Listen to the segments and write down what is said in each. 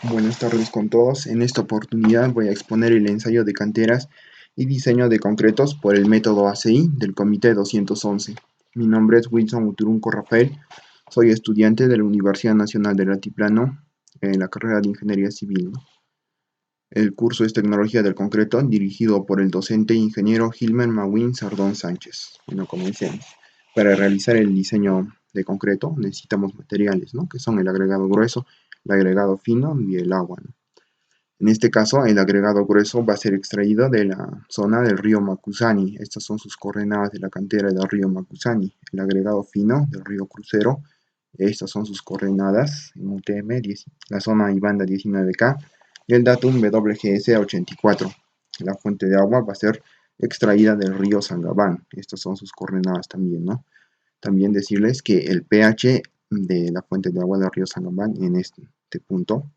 Buenas tardes con todos. En esta oportunidad voy a exponer el ensayo de canteras y diseño de concretos por el método ACI del Comité 211. Mi nombre es Wilson Uturunco Rafael. Soy estudiante de la Universidad Nacional del Altiplano en la carrera de Ingeniería Civil. El curso es Tecnología del Concreto, dirigido por el docente ingeniero Gilmer Mawin Sardón Sánchez. Bueno, comencemos. Para realizar el diseño de concreto necesitamos materiales, ¿no? Que son el agregado grueso, el agregado fino y el agua, ¿no? En este caso, el agregado grueso va a ser extraído de la zona del río Macusani. Estas son sus coordenadas de la cantera del río Macusani. El agregado fino del río Crucero. Estas son sus coordenadas en UTM, la zona y banda 19K. Y el datum WGS 84. La fuente de agua va a ser extraída del río Sangabán. Estas son sus coordenadas también, ¿no? También decirles que el pH de la fuente de agua del río Sangabán en este punto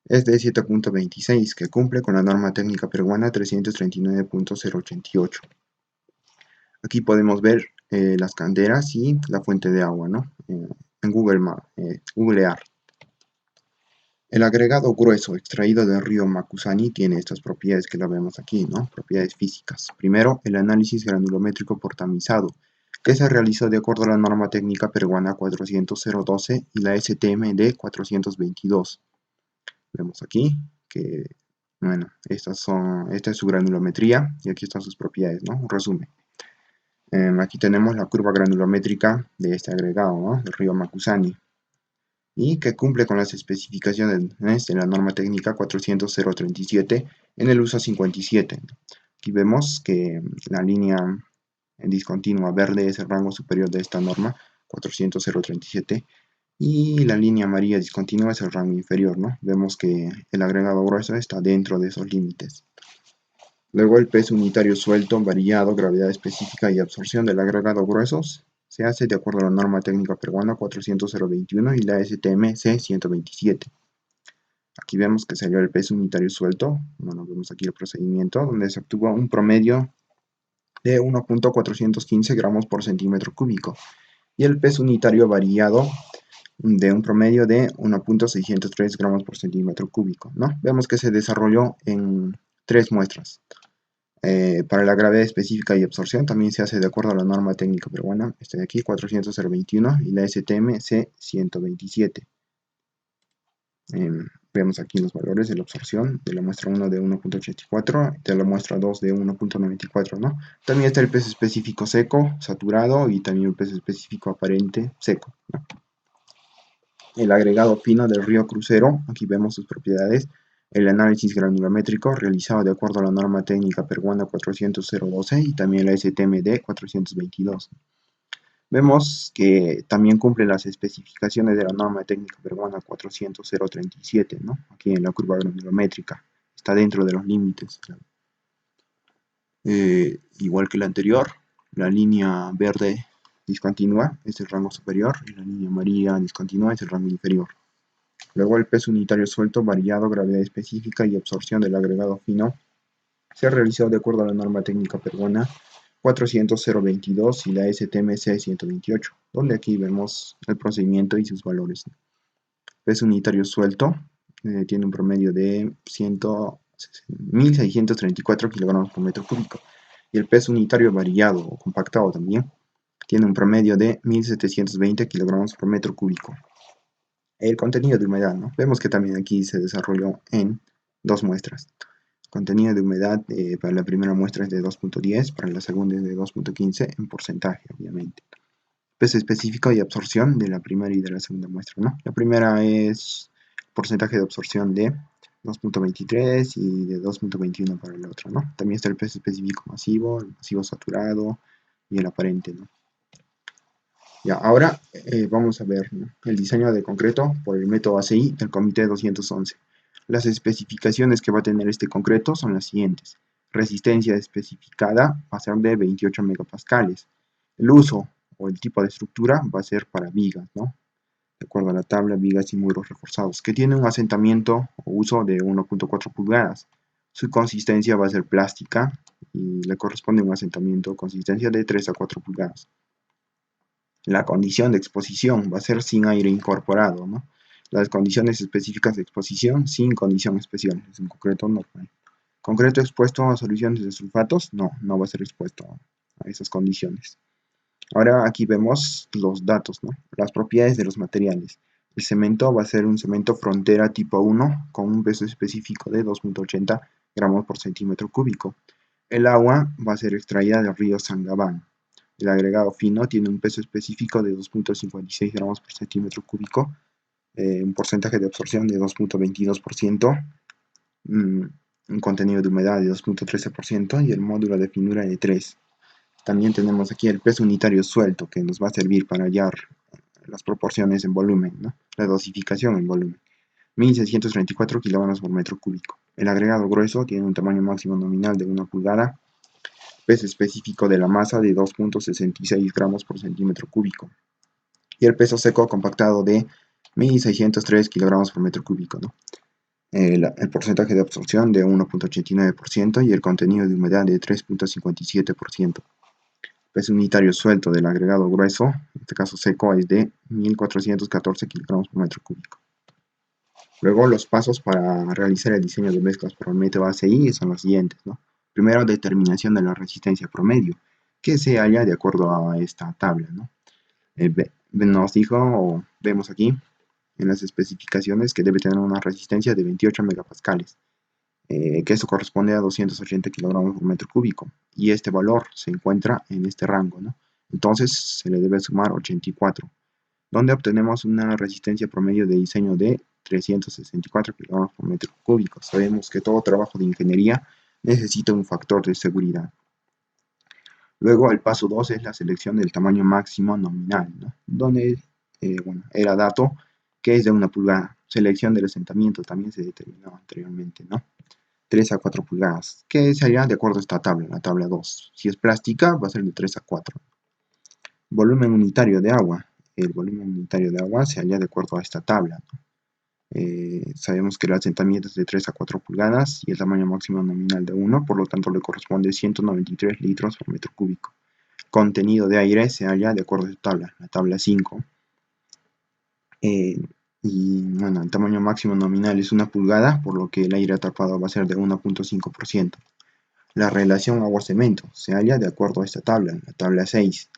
es de 7.26, que cumple con la norma técnica peruana 339.088. Aquí podemos ver las canteras y la fuente de agua, ¿no? En Google Earth. El agregado grueso extraído del río Macusani tiene estas propiedades que la vemos aquí, ¿no? Propiedades físicas. Primero, el análisis granulométrico por tamizado, que se realizó de acuerdo a la norma técnica peruana 400.012 y la STM de 422. Vemos aquí que, bueno, esta es su granulometría y aquí están sus propiedades, ¿no? Un resumen. Aquí tenemos la curva granulométrica de este agregado, ¿no? Del río Macusani, y que cumple con las especificaciones de la norma técnica 400.037 en el uso 57. Aquí vemos que la línea discontinua verde es el rango superior de esta norma 400.037 y la línea amarilla discontinua es el rango inferior, ¿no? Vemos que el agregado grueso está dentro de esos límites. Luego el peso unitario suelto, variado, gravedad específica y absorción del agregado gruesos se hace de acuerdo a la norma técnica peruana 400.021 y la STM C127. Aquí vemos que salió el peso unitario suelto. Bueno, vemos aquí el procedimiento donde se obtuvo un promedio de 1.415 gramos por centímetro cúbico y el peso unitario variado de un promedio de 1.603 gramos por centímetro cúbico, ¿no? Vemos que se desarrolló en 3 muestras. Para la gravedad específica y absorción también se hace de acuerdo a la norma técnica peruana, este de aquí 400.021 y la STM C127. Vemos aquí los valores de la absorción de la muestra 1 de 1.84, de la muestra 2 de 1.94, ¿no? También está el peso específico seco, saturado y también el peso específico aparente seco, ¿no? El agregado fino del río Crucero, aquí vemos sus propiedades. El análisis granulométrico realizado de acuerdo a la norma técnica peruana 400.012 y también la STMD 422. Vemos que también cumple las especificaciones de la norma técnica peruana 400.037, ¿no? Aquí en la curva granulométrica. Está dentro de los límites. Igual que la anterior, la línea verde discontinua es el rango superior y la línea amarilla discontinua es el rango inferior. Luego el peso unitario suelto, variado, gravedad específica y absorción del agregado fino se realizó de acuerdo a la norma técnica peruana 400.022 y la STMC 128, donde aquí vemos el procedimiento y sus valores. Peso unitario suelto tiene un promedio de 1.634 kilogramos por metro cúbico y el peso unitario variado o compactado también tiene un promedio de 1.720 kilogramos por metro cúbico. El contenido de humedad, ¿no? Vemos que también aquí se desarrolló en 2 muestras. Contenido de humedad para la primera muestra es de 2.10, para la segunda es de 2.15 en porcentaje, obviamente. Peso específico y absorción de la primera y de la segunda muestra, ¿no? La primera es porcentaje de absorción de 2.23 y de 2.21 para la otra, ¿no? También está el peso específico masivo, el masivo saturado y el aparente, ¿no? Ya, ahora vamos a ver, ¿no?, el diseño de concreto por el método ACI del Comité 211. Las especificaciones que va a tener este concreto son las siguientes. Resistencia especificada va a ser de 28 megapascales. El uso o el tipo de estructura va a ser para vigas, ¿no? De acuerdo a la tabla, vigas y muros reforzados, que tiene un asentamiento o uso de 1.4 pulgadas. Su consistencia va a ser plástica y le corresponde un asentamiento o consistencia de 3 a 4 pulgadas. La condición de exposición va a ser sin aire incorporado, ¿no? Las condiciones específicas de exposición sin condición especial, es un concreto normal. ¿Concreto expuesto a soluciones de sulfatos? No, no va a ser expuesto a esas condiciones. Ahora aquí vemos los datos, ¿no? Las propiedades de los materiales. El cemento va a ser un cemento frontera tipo 1 con un peso específico de 2.80 gramos por centímetro cúbico. El agua va a ser extraída del río Sangabán. El agregado fino tiene un peso específico de 2.56 gramos por centímetro cúbico, un porcentaje de absorción de 2.22%, un contenido de humedad de 2.13% y el módulo de finura de 3. También tenemos aquí el peso unitario suelto, que nos va a servir para hallar las proporciones en volumen, ¿no? La dosificación en volumen. 1634 kilogramos por metro cúbico. El agregado grueso tiene un tamaño máximo nominal de 1 pulgada, peso específico de la masa de 2.66 gramos por centímetro cúbico. Y el peso seco compactado de 1603 kilogramos por metro cúbico, ¿no? El porcentaje de absorción de 1.89% y el contenido de humedad de 3.57%. Peso unitario suelto del agregado grueso, en este caso seco, es de 1414 kilogramos por metro cúbico. Luego los pasos para realizar el diseño de mezclas por el método ACI son los siguientes, ¿no? Primero, determinación de la resistencia promedio, que se halla de acuerdo a esta tabla, ¿no? Nos dijo, o vemos aquí, en las especificaciones, que debe tener una resistencia de 28 megapascales, que eso corresponde a 280 kilogramos por metro cúbico, y este valor se encuentra en este rango, ¿no? Entonces se le debe sumar 84, donde obtenemos una resistencia promedio de diseño de 364 kilogramos por metro cúbico. Sabemos que todo trabajo de ingeniería necesita un factor de seguridad. Luego el paso 2 es la selección del tamaño máximo nominal, ¿no? Donde era dato que es de 1 pulgada. Selección del asentamiento también se determinó anteriormente, ¿no? 3 a 4 pulgadas, que sería de acuerdo a esta tabla, la tabla 2. Si es plástica, va a ser de 3 a 4. Volumen unitario de agua. El volumen unitario de agua se halla de acuerdo a esta tabla, ¿no? Sabemos que el asentamiento es de 3 a 4 pulgadas y el tamaño máximo nominal de 1, por lo tanto le corresponde 193 litros por metro cúbico. Contenido de aire se halla de acuerdo a esta tabla, la tabla 5. Y bueno, el tamaño máximo nominal es 1 pulgada, por lo que el aire atrapado va a ser de 1.5%. La relación agua-cemento se halla de acuerdo a esta tabla, la tabla 6.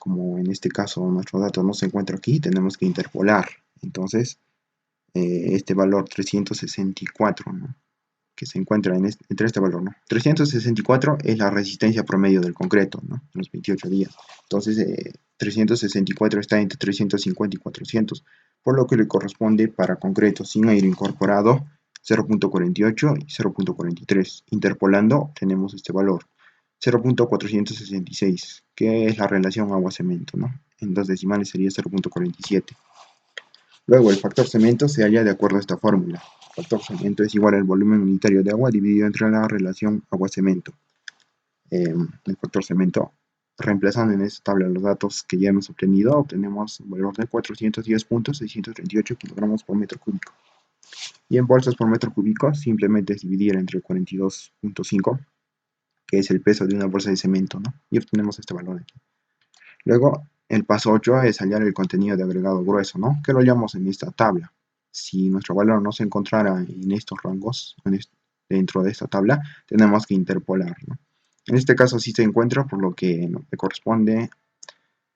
Como en este caso nuestro dato no se encuentra aquí, tenemos que interpolar. Entonces, este valor 364, ¿no? Que se encuentra entre este valor, ¿no? 364 es la resistencia promedio del concreto, ¿no? En los 28 días. Entonces, 364 está entre 350 y 400, por lo que le corresponde para concreto sin aire incorporado 0.48 y 0.43. Interpolando tenemos este valor, 0.466, que es la relación agua-cemento, ¿no? En dos decimales sería 0.47. Luego, el factor cemento se halla de acuerdo a esta fórmula. El factor cemento es igual al volumen unitario de agua dividido entre la relación agua-cemento. El factor cemento, reemplazando en esta tabla los datos que ya hemos obtenido, obtenemos un valor de 410.638 kilogramos por metro cúbico. Y en bolsas por metro cúbico, simplemente es dividir entre 42.5, que es el peso de una bolsa de cemento, ¿no? Y obtenemos este valor aquí. Luego, el paso 8 es hallar el contenido de agregado grueso, ¿no? Que lo hallamos en esta tabla. Si nuestro valor no se encontrara en estos rangos, dentro de esta tabla, tenemos que interpolar, ¿no? En este caso sí se encuentra, por lo que le corresponde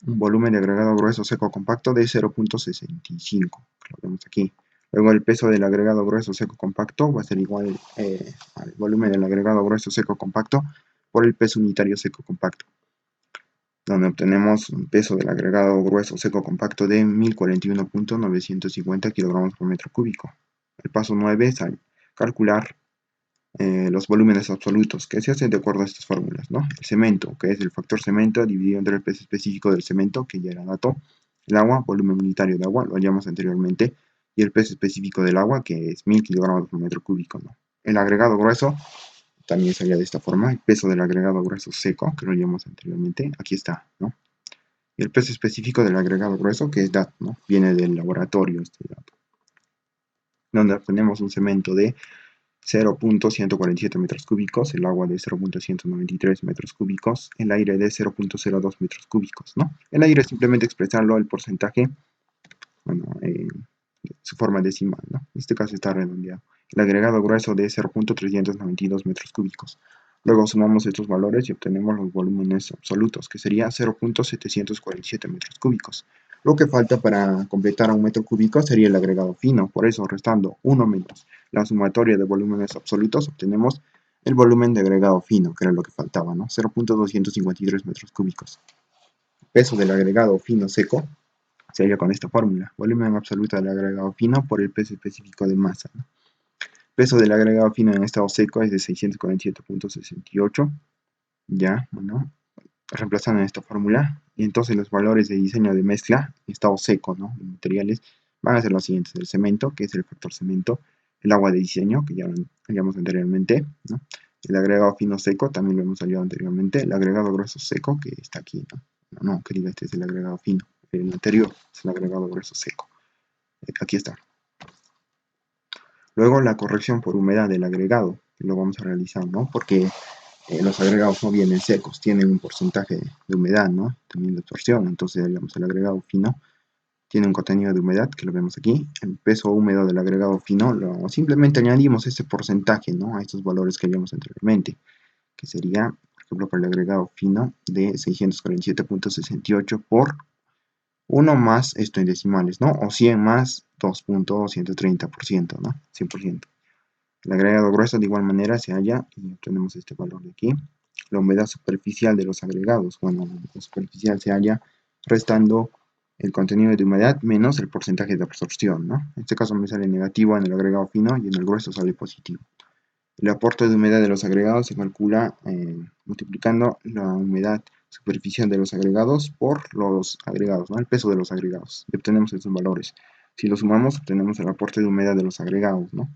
un volumen de agregado grueso seco compacto de 0.65, que lo vemos aquí. Luego el peso del agregado grueso seco compacto va a ser igual al volumen del agregado grueso seco compacto por el peso unitario seco compacto, donde obtenemos un peso del agregado grueso seco compacto de 1041.950 kilogramos por metro cúbico. El paso 9 es calcular los volúmenes absolutos, que se hacen de acuerdo a estas fórmulas, ¿no? El cemento, que es el factor cemento dividido entre el peso específico del cemento, que ya era dato. El agua, volumen unitario de agua, lo hallamos anteriormente, y el peso específico del agua, que es 1000 kilogramos por metro cúbico, ¿no? El agregado grueso también se halla de esta forma, el peso del agregado grueso seco, que lo hallamos anteriormente, aquí está, ¿no? Y el peso específico del agregado grueso, que es DAT, ¿no? Viene del laboratorio este dato, donde obtenemos un cemento de 0.147 metros cúbicos, el agua de 0.193 metros cúbicos, el aire de 0.02 metros cúbicos, ¿no? El aire es simplemente expresarlo el porcentaje, bueno, su forma decimal, ¿no? En este caso está redondeado. El agregado grueso de 0.392 metros cúbicos. Luego sumamos estos valores y obtenemos los volúmenes absolutos, que sería 0.747 metros cúbicos. Lo que falta para completar a un metro cúbico sería el agregado fino, por eso restando 1 menos la sumatoria de volúmenes absolutos, obtenemos el volumen de agregado fino, que era lo que faltaba, ¿no? 0.253 metros cúbicos. Peso del agregado fino seco se halla con esta fórmula, volumen absoluto del agregado fino por el peso específico de masa, ¿no? Peso del agregado fino en estado seco es de 647.68, ya, bueno, reemplazando en esta fórmula, y entonces los valores de diseño de mezcla en estado seco, ¿no?, de materiales, van a ser los siguientes: el cemento, que es el factor cemento, el agua de diseño, que ya lo hallamos anteriormente, ¿no?, el agregado fino seco, también lo hemos hallado anteriormente, el agregado grueso seco, que está aquí, no, que diga, este es el agregado fino, el anterior es el agregado grueso seco, aquí está. Luego la corrección por humedad del agregado, que lo vamos a realizar, ¿no?, porque los agregados no vienen secos, tienen un porcentaje de humedad, ¿no?, también de absorción. Entonces haríamos el agregado fino, tiene un contenido de humedad, que lo vemos aquí, el peso húmedo del agregado fino, simplemente añadimos ese porcentaje, ¿no?, a estos valores que vimos anteriormente, que sería, por ejemplo, para el agregado fino de 647.68 por 1 más esto en decimales, ¿no?, o 100 más 2.130%, ¿no?, 100%. El agregado grueso de igual manera se halla y obtenemos este valor de aquí. La humedad superficial de los agregados, bueno, la humedad superficial se halla restando el contenido de humedad menos el porcentaje de absorción, ¿no? En este caso me sale negativo en el agregado fino y en el grueso sale positivo. El aporte de humedad de los agregados se calcula multiplicando la humedad superficial de los agregados por los agregados, ¿no?, el peso de los agregados, y obtenemos estos valores. Si los sumamos, obtenemos el aporte de humedad de los agregados, ¿no?,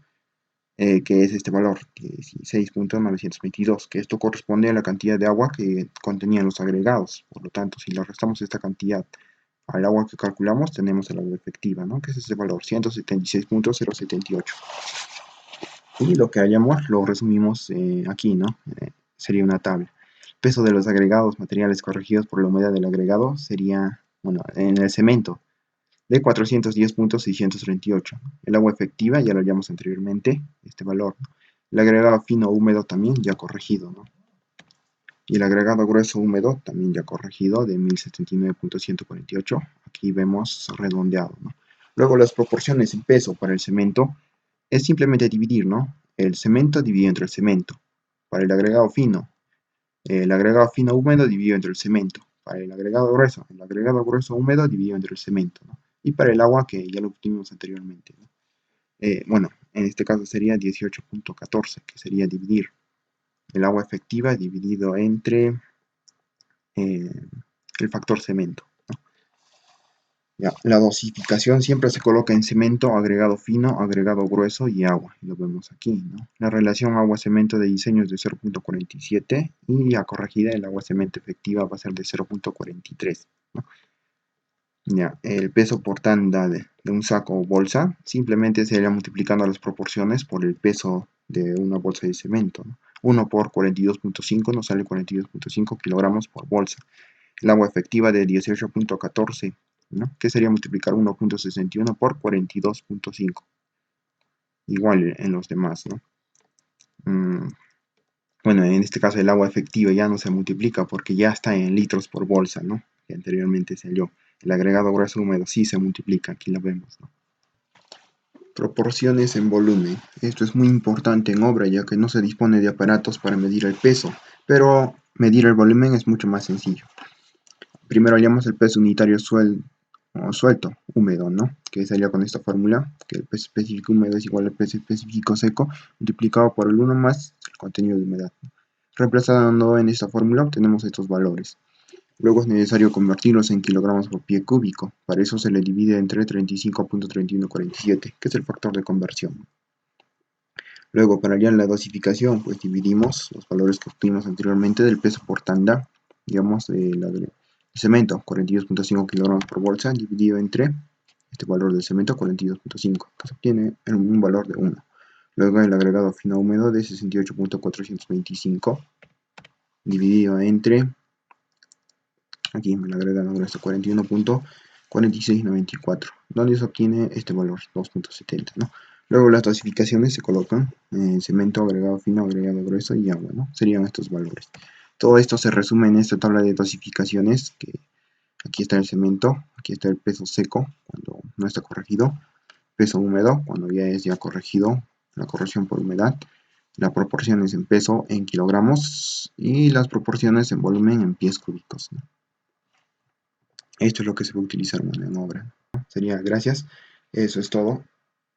que es este valor, 16.922, que esto corresponde a la cantidad de agua que contenían los agregados. Por lo tanto, si le restamos esta cantidad al agua que calculamos, tenemos el agua efectiva, ¿no?, que es este valor, 176.078. Y lo que hallamos lo resumimos aquí, ¿no? Sería una tabla. Peso de los agregados materiales corregidos por la humedad del agregado sería, bueno, en el cemento, de 410.638. El agua efectiva, ya lo hallamos anteriormente, este valor. El agregado fino húmedo también ya corregido, ¿no? Y el agregado grueso húmedo también ya corregido, de 1079.148. Aquí vemos redondeado, ¿no? Luego las proporciones en peso para el cemento es simplemente dividir, ¿no?, el cemento dividido entre el cemento. Para el agregado fino húmedo dividido entre el cemento. Para el agregado grueso húmedo dividido entre el cemento, ¿no? Y para el agua, que ya lo obtuvimos anteriormente, ¿no? Bueno, en este caso sería 18.14, que sería dividir el agua efectiva dividido entre el factor cemento, ¿no? Ya, la dosificación siempre se coloca en cemento, agregado fino, agregado grueso y agua. Lo vemos aquí, ¿no? La relación agua-cemento de diseño es de 0.47 y la corregida del agua-cemento efectiva va a ser de 0.43, ¿no? Ya, el peso por tanda de un saco o bolsa simplemente se irá multiplicando las proporciones por el peso de una bolsa de cemento, ¿no? 1 por 42.5 nos sale 42.5 kilogramos por bolsa. El agua efectiva de 18.14, ¿no?, que sería multiplicar 1.61 por 42.5. Igual en los demás, ¿no? Bueno, en este caso el agua efectiva ya no se multiplica porque ya está en litros por bolsa, ¿no?, que anteriormente se halló. El agregado grueso húmedo sí se multiplica, aquí lo vemos, ¿no? Proporciones en volumen. Esto es muy importante en obra, ya que no se dispone de aparatos para medir el peso, pero medir el volumen es mucho más sencillo. Primero hallamos el peso unitario suelto, húmedo, ¿no?, que sería con esta fórmula, que el peso específico húmedo es igual al peso específico seco, multiplicado por el 1 más el contenido de humedad. Reemplazando en esta fórmula obtenemos estos valores. Luego es necesario convertirlos en kilogramos por pie cúbico. Para eso se le divide entre 35.3147, que es el factor de conversión. Luego, para hallar la dosificación, pues dividimos los valores que obtuvimos anteriormente del peso por tanda, digamos, del cemento, 42.5 kilogramos por bolsa, dividido entre este valor del cemento, 42.5, que se obtiene en un valor de 1. Luego el agregado fino húmedo de 68.425, dividido entre, aquí me lo agregan ahora, 41.425, 4694, donde se obtiene este valor 2.70, ¿no? Luego las dosificaciones se colocan en cemento, agregado fino, agregado grueso y agua, ¿no? Serían estos valores. Todo esto se resume en esta tabla de dosificaciones, que aquí está el cemento, aquí está el peso seco cuando no está corregido, peso húmedo cuando ya es corregido, la corrección por humedad, las proporciones en peso en kilogramos y las proporciones en volumen en pies cúbicos, ¿no? Esto es lo que se va a utilizar en obra, ¿no? Sería, gracias, eso es todo.